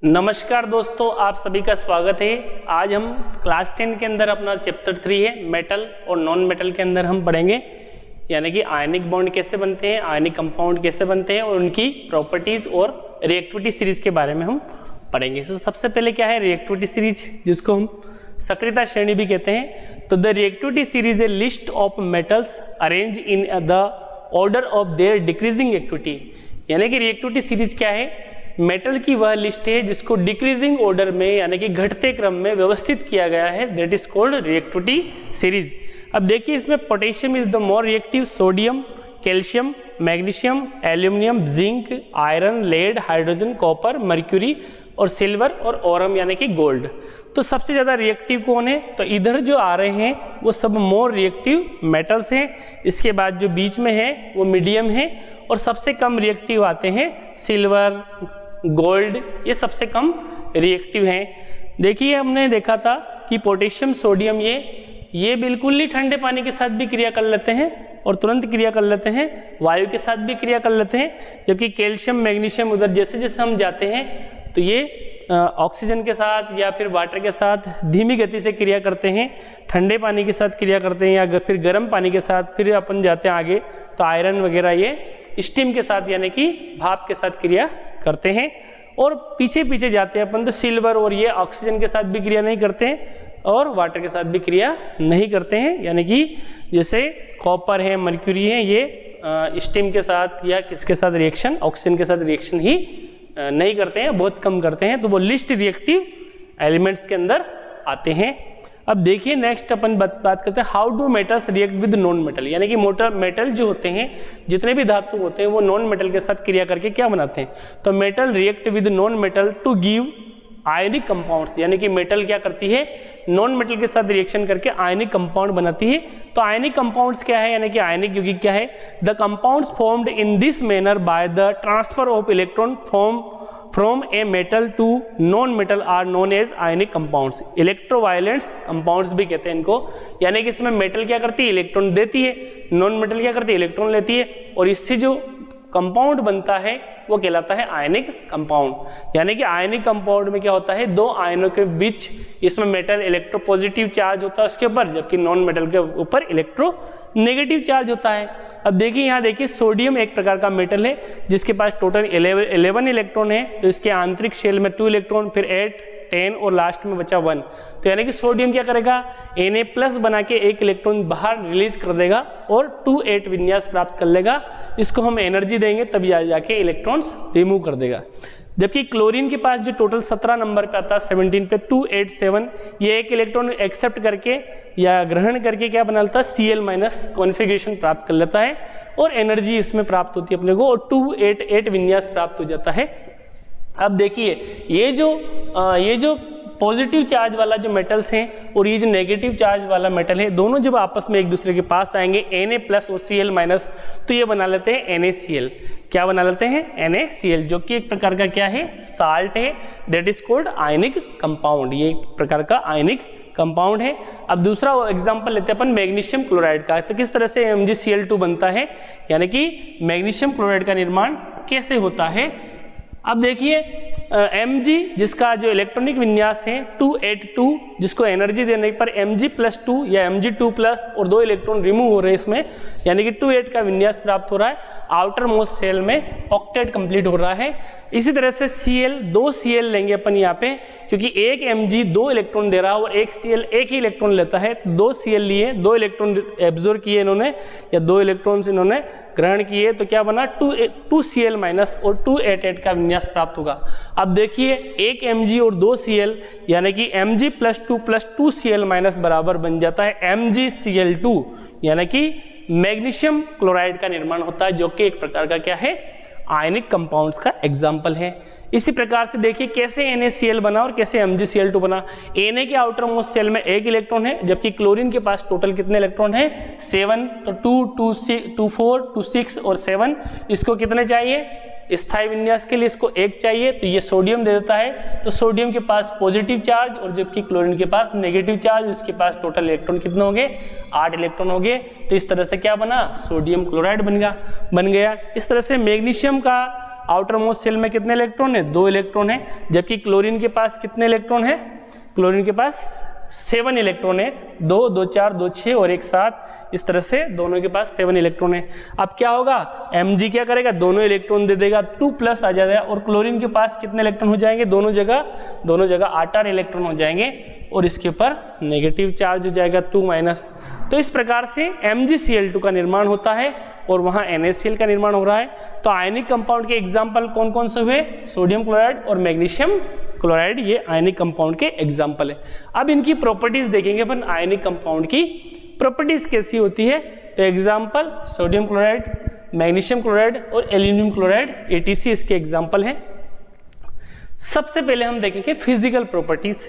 नमस्कार दोस्तों, आप सभी का स्वागत है। आज हम क्लास 10 के अंदर अपना चैप्टर 3 है मेटल और नॉन मेटल के अंदर हम पढ़ेंगे, यानी कि आयनिक बॉन्ड कैसे बनते हैं, आयनिक कंपाउंड कैसे बनते हैं और उनकी प्रॉपर्टीज और रिएक्टिविटी सीरीज के बारे में हम पढ़ेंगे। तो सबसे पहले क्या है रिएक्टिविटी सीरीज, जिसको हम सक्रियता श्रेणी भी कहते हैं। तो the reactivity series A list of metals arrange in the order of their decreasing activity, यानी कि रिएक्टिविटी सीरीज क्या है, मेटल की वह लिस्ट है जिसको डिक्रीजिंग ऑर्डर में यानी कि घटते क्रम में व्यवस्थित किया गया है, that is called reactivity series. अब देखिए इसमें potassium is the more reactive, sodium, calcium, magnesium, aluminium, zinc, iron, lead, hydrogen, copper, mercury और सिल्वर और ओरम यानी कि गोल्ड। तो सबसे ज़्यादा रिएक्टिव कौन है, तो इधर जो आ रहे हैं वो सब मोर रिएक्टिव मेटल्स हैं। इसके बाद जो बीच में है वो मीडियम है और सबसे कम रिएक्टिव आते हैं सिल्वर, गोल्ड, ये सबसे कम रिएक्टिव हैं। देखिए हमने देखा था कि पोटेशियम, सोडियम ये बिल्कुल ही ठंडे पानी के साथ भी क्रिया कर लेते हैं और तुरंत क्रिया कर लेते हैं, वायु के साथ भी क्रिया कर लेते हैं। जबकि कैल्शियम, मैग्नीशियम उधर जैसे जैसे हम जाते हैं तो ये ऑक्सीजन के साथ या फिर वाटर के साथ धीमी गति से क्रिया करते हैं, ठंडे पानी के साथ क्रिया करते हैं या फिर गर्म पानी के साथ। फिर अपन जाते हैं आगे तो आयरन वगैरह ये स्टीम के साथ यानी कि भाप के साथ क्रिया करते हैं। और पीछे पीछे जाते हैं अपन तो सिल्वर और ये ऑक्सीजन के साथ भी क्रिया नहीं करते हैं और वाटर के साथ भी क्रिया नहीं करते हैं, यानी कि जैसे कॉपर है, मर्क्यूरी है, ये स्टीम के साथ या किसके साथ रिएक्शन, ऑक्सीजन के साथ रिएक्शन ही नहीं करते हैं, बहुत कम करते हैं। तो वो लिस्ट रिएक्टिव एलिमेंट्स के अंदर आते हैं। अब देखिए नेक्स्ट अपन बात करते हैं how do metals react with non metal, यानी कि मेटल जो होते हैं, जितने भी धातु होते हैं वो नॉन मेटल के साथ क्रिया करके क्या बनाते हैं, तो metal react with non metal to give ionic compounds, यानी कि मेटल क्या करती है नॉन मेटल के साथ रिएक्शन करके आयनिक कंपाउंड बनाती है। तो आयनिक कंपाउंड्स क्या है, यानी कि आयनिक यौगिक क्या है, the compounds formed in this manner by the transfer of electron from a metal to non metal are known as ionic compounds. Electrovalents compounds भी कहते हैं इनको, यानी कि इसमें मेटल क्या करती है इलेक्ट्रॉन देती है, नॉन मेटल क्या करती है इलेक्ट्रॉन लेती है, और इससे जो कंपाउंड बनता है वो कहलाता है आयनिक कंपाउंड। यानी कि आयनिक कंपाउंड में क्या होता है, दो आयनों के बीच इसमें मेटल इलेक्ट्रोपॉजिटिव चार्ज होता है उसके ऊपर, जबकि नॉन मेटल के ऊपर इलेक्ट्रो नेगेटिव चार्ज होता है। अब देखिए यहाँ देखिए सोडियम एक प्रकार का मेटल है जिसके पास टोटल 11 इलेक्ट्रॉन है। तो इसके आंतरिक शेल में 2 इलेक्ट्रॉन, फिर 8, 10 और लास्ट में बचा 1। तो यानी कि सोडियम क्या करेगा Na+ बना के 1 इलेक्ट्रॉन बाहर रिलीज कर देगा और 2-8 विन्यास प्राप्त कर लेगा। इसको हम एनर्जी देंगे तभी जाके इलेक्ट्रॉन्स रिमूव कर देगा। जबकि क्लोरीन के पास जो टोटल 17 नंबर पे आता है 17 पे 287, ये 1 इलेक्ट्रॉन एक्सेप्ट करके या ग्रहण करके क्या बना लेता है Cl- कॉन्फ़िगरेशन प्राप्त कर लेता है और एनर्जी इसमें प्राप्त होती है अपने को और 288 विन्यास प्राप्त हो जाता है। अब देखिए ये जो पॉजिटिव चार्ज वाला जो मेटल्स हैं और ये जो नेगेटिव चार्ज वाला मेटल है, दोनों जब आपस में एक दूसरे के पास आएंगे Na+ और Cl-, तो ये बना लेते हैं NaCl। क्या बना लेते हैं NaCl, जो कि एक प्रकार का क्या है साल्ट है, that is called ionic compound. ये एक प्रकार का आयनिक कंपाउंड है। अब दूसरा एग्जांपल लेते हैं अपन मैग्नीशियम क्लोराइड का। तो किस तरह से MgCl2 बनता है, यानी कि मैग्नीशियम क्लोराइड का निर्माण कैसे होता है। अब देखिए Mg जिसका जो इलेक्ट्रॉनिक विन्यास है 282, जिसको एनर्जी देने पर Mg+2 या Mg2+ और 2 इलेक्ट्रॉन रिमूव हो रहे हैं इसमें, यानी कि 28 का विन्यास प्राप्त हो रहा है। आउटर मोस्ट शेल में ऑक्टेट कंप्लीट हो रहा है। इसी तरह से Cl 2 Cl लेंगे अपन यहाँ पे, क्योंकि एक Mg 2 इलेक्ट्रॉन दे रहा है और एक Cl 1 ही इलेक्ट्रॉन लेता है। तो 2 Cl लिए, 2 इलेक्ट्रॉन एब्जॉर्ब किए इन्होंने या 2 इलेक्ट्रॉन्स इन्होंने ग्रहण किए, तो क्या बना 2 Cl- और 288 का विन्यास प्राप्त होगा। अब देखिए एक Mg और 2 Cl यानी कि Mg+2 + 2 Cl- बराबर बन जाता है MgCl2, यानी कि मैग्नीशियम क्लोराइड का निर्माण होता है, जो कि एक प्रकार का क्या है आयनिक कंपाउंड्स का एग्जाम्पल है। इसी प्रकार से देखिए कैसे NaCl बना और कैसे MgCl2 बना। Na के आउटर मोस्ट शेल में 1 इलेक्ट्रॉन है, जबकि क्लोरीन के पास टोटल कितने इलेक्ट्रॉन है 7। तो 2, 4, 2, 6 और 7, इसको कितने चाहिए स्थायी विन्यास के लिए, इसको 1 चाहिए। तो ये सोडियम दे देता है। तो सोडियम के पास पॉजिटिव चार्ज और जबकि क्लोरीन के पास नेगेटिव चार्ज, इसके पास टोटल इलेक्ट्रॉन कितने हो गए 8 इलेक्ट्रॉन हो गए। तो इस तरह से क्या बना सोडियम क्लोराइड बन गया। इस तरह से मैग्नीशियम का आउटर मोस्ट शेल में कितने इलेक्ट्रॉन है? 2 इलेक्ट्रॉन है, जबकि क्लोरीन के पास कितने इलेक्ट्रॉन है? क्लोरीन के पास 7 इलेक्ट्रॉन है, 2, 2 4, 2 6 और 1 7, इस तरह से दोनों के पास 7 इलेक्ट्रॉन है। अब क्या होगा, Mg क्या करेगा, दोनों इलेक्ट्रॉन दे देगा, 2+ आ जाएगा, और क्लोरीन के पास कितने इलेक्ट्रॉन हो जाएंगे? दोनों जगह 8 इलेक्ट्रॉन हो जाएंगे, और इसके ऊपर नेगेटिव चार्ज हो जाएगा 2-। तो इस प्रकार से MgCl2 का निर्माण होता है और वहाँ NaCl का निर्माण हो रहा है। तो आयनिक कंपाउंड के एग्जाम्पल कौन कौन से हुए? सोडियम क्लोराइड और मैग्नीशियम क्लोराइड, ये आयनिक कंपाउंड के एग्जाम्पल है। अब इनकी प्रॉपर्टीज देखेंगे अपन, आयनिक कंपाउंड की प्रॉपर्टीज कैसी होती है। तो example sodium chloride, magnesium chloride और एल्यूमिनियम क्लोराइड ATC इसके एग्जाम्पल हैं। सबसे पहले हम देखेंगे फिजिकल प्रॉपर्टीज।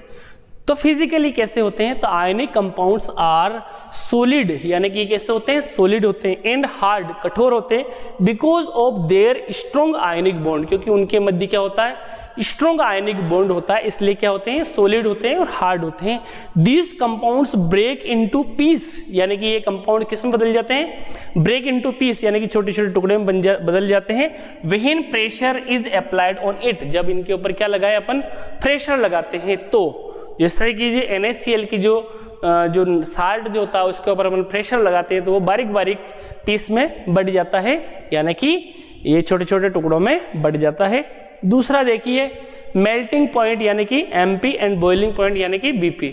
तो फिजिकली कैसे होते हैं? तो आयनिक कंपाउंड्स आर सॉलिड, यानी कि कैसे होते हैं? सॉलिड होते हैं, एंड हार्ड, कठोर होते हैं, because of their strong ionic bond, क्योंकि उनके मध्य क्या होता है? स्ट्रॉन्ग आयनिक बॉन्ड होता है, इसलिए क्या होते हैं? सॉलिड होते हैं और हार्ड होते हैं। These compounds break into piece, यानी कि ये कंपाउंड किस में बदल जाते हैं? ब्रेक इनटू पीस, यानी कि छोटे छोटे टुकड़े में बदल जाते हैं। When pressure is applied on it, जब इनके ऊपर क्या लगाए अपन? प्रेशर लगाते हैं। तो जैसे कि ये NaCl की जो साल्ट जो होता है उसके ऊपर अपन प्रेशर लगाते हैं तो वो बारीक बारीक पीस में बढ़ जाता है, यानी कि ये छोटे छोटे टुकड़ों में बढ़ जाता है। दूसरा देखिए मेल्टिंग पॉइंट, यानी कि MP, एंड बॉइलिंग पॉइंट यानी कि BP।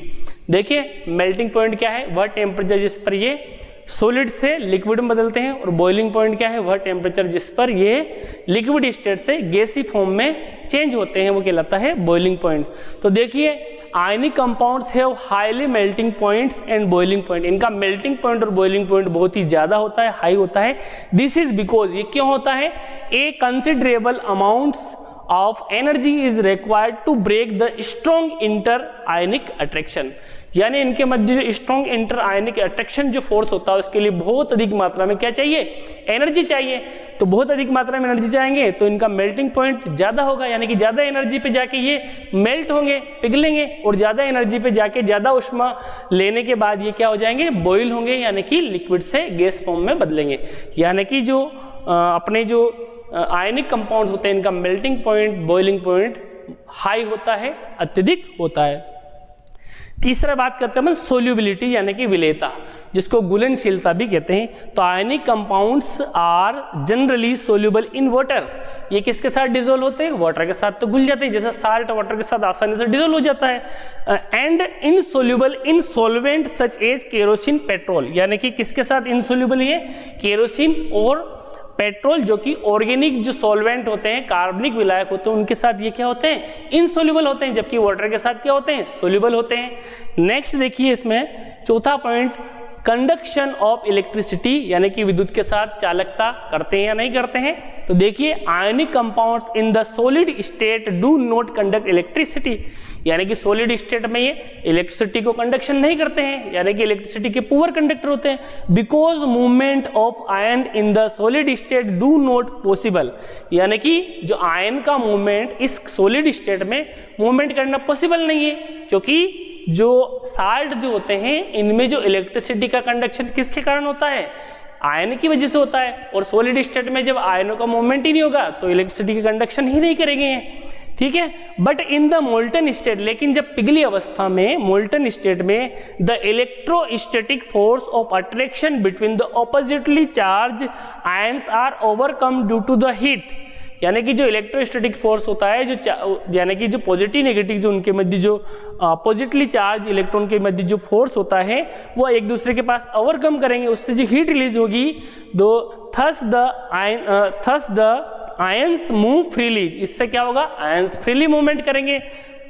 देखिए मेल्टिंग पॉइंट क्या है? वह टेम्परेचर जिस पर ये सॉलिड से लिक्विड में बदलते हैं, और बॉइलिंग पॉइंट क्या है? वह टेम्परेचर जिस पर ये लिक्विड स्टेट से गैसी फॉर्म में चेंज होते हैं, वो कहलाता है बॉइलिंग पॉइंट। तो देखिए ionic compounds have highly melting points and boiling point, इनका मेल्टिंग पॉइंट और बॉइलिंग पॉइंट बहुत ही ज्यादा होता है, हाई होता है। दिस इज बिकॉज, ये क्यों होता है? A considerable amounts of energy is required to break the strong inter ionic attraction, यानी इनके मध्य जो स्ट्रॉन्ग इंटर आयनिक अट्रैक्शन जो फोर्स होता है उसके लिए बहुत अधिक मात्रा में क्या चाहिए? एनर्जी चाहिए। तो बहुत अधिक मात्रा में एनर्जी चाहेंगे तो इनका मेल्टिंग पॉइंट ज्यादा होगा, यानी कि ज्यादा एनर्जी पे जाके ये मेल्ट होंगे, पिघलेंगे, और ज्यादा एनर्जी पे जाके ज्यादा उष्मा लेने के बाद ये क्या हो जाएंगे? बॉईल होंगे, यानी कि लिक्विड से गैस फॉर्म में बदलेंगे। यानी कि जो अपने जो आयनिक कंपाउंड्स होते हैं इनका melting point, boiling point high होता है, अत्यधिक होता है। तीसरा बात करते हैं सोल्यूबिलिटी, यानी कि विलेयता, जिसको घुलनशीलता भी कहते हैं। तो ionic compounds are generally soluble in water, ये किसके साथ डिजोल्व होते हैं? वाटर के साथ तो घुल जाते हैं, जैसे साल्ट वाटर के साथ आसानी से डिजोल्व हो जाता है। And insoluble in solvent such as kerosene, petrol, यानी कि किसके साथ इनसोल्यूबल है? केरोसिन और पेट्रोल, जो कि ऑर्गेनिक जो सॉल्वेंट होते हैं, कार्बनिक विलायक होते हैं, उनके साथ ये क्या होते हैं? इनसोल्यूबल होते हैं, जबकि वाटर के साथ क्या होते हैं? सोल्यूबल होते हैं। नेक्स्ट देखिए इसमें चौथा पॉइंट, कंडक्शन ऑफ इलेक्ट्रिसिटी, यानी कि विद्युत के साथ चालकता करते हैं या नहीं करते हैं। तो देखिए ionic compounds in the solid state do not conduct electricity, यानी कि सॉलिड स्टेट में ये इलेक्ट्रिसिटी को कंडक्शन नहीं करते हैं, यानी कि इलेक्ट्रिसिटी के पुअर कंडक्टर होते हैं। Because movement of ion in the solid state do not possible, यानी कि जो आयन का मूवमेंट इस सॉलिड स्टेट में मूवमेंट करना पॉसिबल नहीं है, क्योंकि जो साल्ट जो होते हैं इनमें जो इलेक्ट्रिसिटी का कंडक्शन किसके कारण होता है? आयन की वजह से होता है। और सॉलिड स्टेट में जब आयनों का मूवमेंट ही नहीं होगा तो इलेक्ट्रिसिटी का कंडक्शन ही नहीं करेंगे, ठीक है। But in the molten state, लेकिन जब पिघली अवस्था में, मोल्टन स्टेट में, the electrostatic force of attraction between the oppositely charge ions are overcome due to the heat, यानी कि जो इलेक्ट्रोस्टैटिक फोर्स होता है, जो यानी कि जो पॉजिटिव नेगेटिव जो उनके मध्य जो पॉजिटिवली चार्ज इलेक्ट्रॉन के मध्य जो फोर्स होता है वो एक दूसरे के पास ओवरकम करेंगे, उससे जो हीट रिलीज होगी, दो thus the ions move freely, इससे क्या होगा? आयंस फ्रीली मूवमेंट करेंगे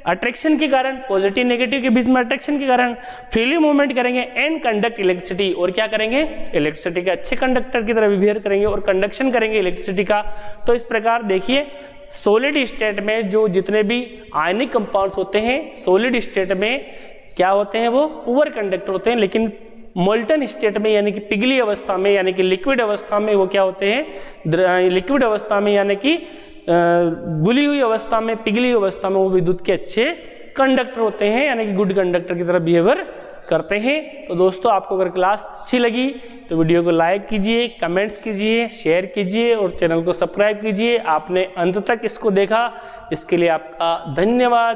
अट्रैक्शन के कारण, पॉजिटिव नेगेटिव के बीच में अट्रैक्शन के कारण फ्रीली मूवमेंट करेंगे एंड कंडक्ट इलेक्ट्रिसिटी, और क्या करेंगे? इलेक्ट्रिसिटी के अच्छे कंडक्टर की तरह बिहेव करेंगे और कंडक्शन करेंगे इलेक्ट्रिसिटी का। तो इस प्रकार देखिए सॉलिड स्टेट में जो जितने भी आयनिक कंपाउंड्स होते हैं सॉलिड स्टेट में क्या होते हैं? वो पुअर कंडक्टर होते हैं, लेकिन मोल्टन स्टेट में यानी कि पिघली अवस्था में, यानी कि लिक्विड अवस्था में वो क्या होते हैं? लिक्विड अवस्था में यानी कि गुली हुई अवस्था में, पिघली हुई अवस्था में वो विद्युत के अच्छे कंडक्टर होते हैं, यानी कि गुड कंडक्टर की तरह बिहेवियर करते हैं। तो दोस्तों आपको अगर क्लास अच्छी लगी तो वीडियो को लाइक कीजिए, कमेंट्स कीजिए, शेयर कीजिए और चैनल को सब्सक्राइब कीजिए। आपने अंत तक इसको देखा, इसके लिए आपका धन्यवाद।